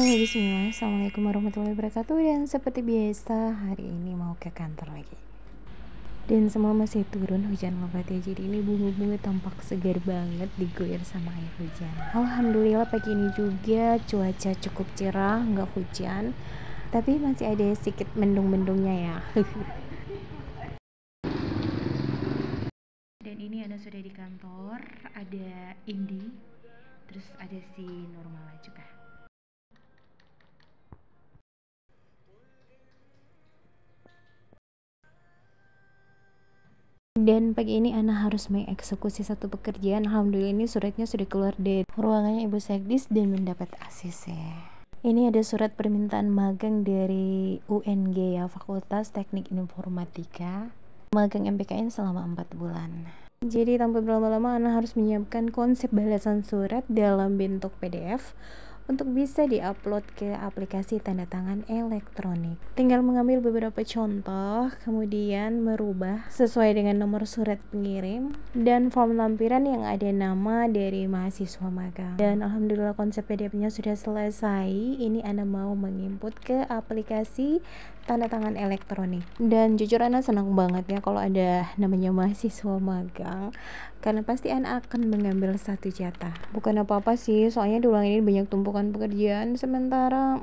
Bismillah, assalamualaikum warahmatullahi wabarakatuh. Dan seperti biasa hari ini mau ke kantor lagi. Dan semua masih turun hujan lebat ya. Jadi ini bunga-bunga tampak segar banget digoyor sama air hujan. Alhamdulillah pagi ini juga cuaca cukup cerah, nggak hujan. Tapi masih ada sedikit mendung-mendungnya ya. Dan ini Ana sudah di kantor, ada Indi, terus ada si Nurmala juga. Dan pagi ini Ana harus mengeksekusi satu pekerjaan. Alhamdulillah ini suratnya sudah keluar dari ruangannya Ibu Sekdis dan mendapat ACC. Ini ada surat permintaan magang dari UNG ya, Fakultas Teknik Informatika. Magang MPKN selama 4 bulan. Jadi tanpa berlama-lama Ana harus menyiapkan konsep balasan surat dalam bentuk PDF untuk bisa diupload ke aplikasi tanda tangan elektronik. Tinggal mengambil beberapa contoh, kemudian merubah sesuai dengan nomor surat pengirim dan form lampiran yang ada nama dari mahasiswa magang. Dan alhamdulillah konsep PDF-nya sudah selesai. Ini Ana mau menginput ke aplikasi tanda tangan elektronik. Dan jujur Ana senang banget ya kalau ada namanya mahasiswa magang, karena pasti Ana akan mengambil satu jatah. Bukan apa-apa sih, soalnya di ruangan ini banyak tumpukan pekerjaan. Sementara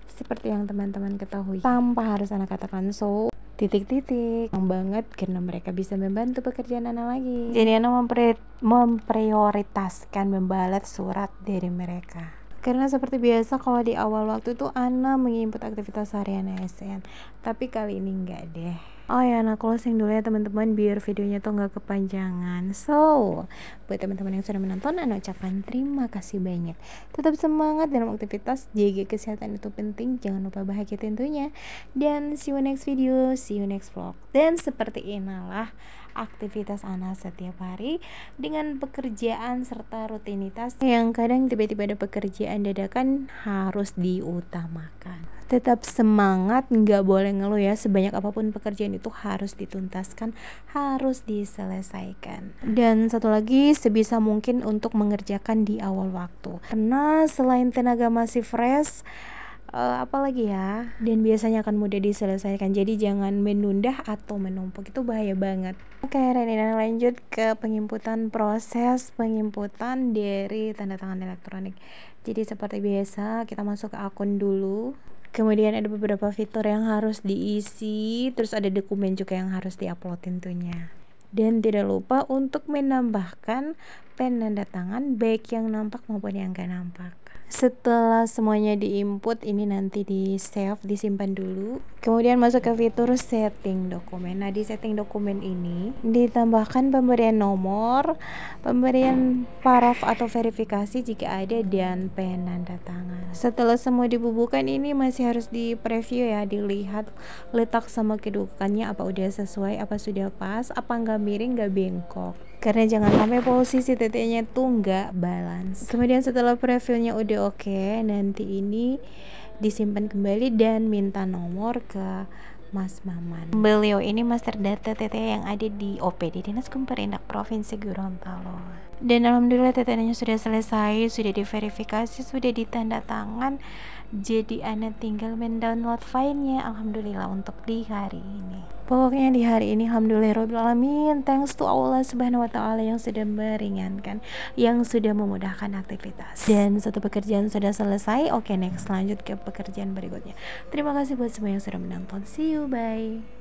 seperti yang teman-teman ketahui, tanpa harus Ana katakan so titik-titik banget, karena mereka bisa membantu pekerjaan Ana lagi. Jadi Ana memprioritaskan membalas surat dari mereka. Karena seperti biasa kalau di awal waktu itu Ana menginput aktivitas harian ASN, tapi kali ini enggak deh. Oh ya, Ana closing dulu ya teman-teman biar videonya tuh nggak kepanjangan. So, buat teman-teman yang sudah menonton, Ana ucapkan terima kasih banyak. Tetap semangat dalam aktivitas, jaga kesehatan itu penting, jangan lupa bahagia tentunya. Dan see you next video, see you next vlog. Dan seperti inilah aktivitas Ana setiap hari dengan pekerjaan serta rutinitas yang kadang tiba-tiba ada pekerjaan dadakan harus diutamakan. Tetap semangat, nggak boleh ngeluh ya. Sebanyak apapun pekerjaan itu harus dituntaskan, harus diselesaikan. Dan satu lagi, sebisa mungkin untuk mengerjakan di awal waktu, karena selain tenaga masih fresh, apalagi ya, dan biasanya akan mudah diselesaikan. Jadi jangan menunda atau menumpuk, itu bahaya banget. Oke, Reni lanjut ke penginputan, proses penginputan dari tanda tangan elektronik. Jadi seperti biasa kita masuk ke akun dulu. Kemudian ada beberapa fitur yang harus diisi, terus ada dokumen juga yang harus diupload tentunya. Dan tidak lupa untuk menambahkan penanda tangan baik yang nampak maupun yang gak nampak. Setelah semuanya diinput, ini nanti di save, disimpan dulu. Kemudian masuk ke fitur setting dokumen. Nah, di setting dokumen ini ditambahkan pemberian nomor, pemberian paraf atau verifikasi jika ada, dan penanda tangan. Setelah semua dibubuhkan, ini masih harus di preview ya, dilihat letak sama kedudukannya apa udah sesuai, apa sudah pas, apa nggak miring, nggak bengkok. Karena jangan sampai posisi titiknya tuh nggak balance. Kemudian setelah previewnya udah oke, nanti ini disimpan kembali dan minta nomor ke Mas Maman. Beliau ini master data TT yang ada di OPD Dinas Kumperindak Provinsi Gorontalo. Dan alhamdulillah TT-nya sudah selesai, sudah diverifikasi, sudah ditanda tangan. Jadi Ana tinggal mendownload filenya, alhamdulillah, untuk di hari ini. Pokoknya di hari ini alhamdulillahirabbil alamin, thanks to Allah Subhanahu wa taala yang sudah meringankan, yang sudah memudahkan aktivitas. Dan satu pekerjaan sudah selesai. Oke, next lanjut ke pekerjaan berikutnya. Terima kasih buat semua yang sudah menonton. See you, bye.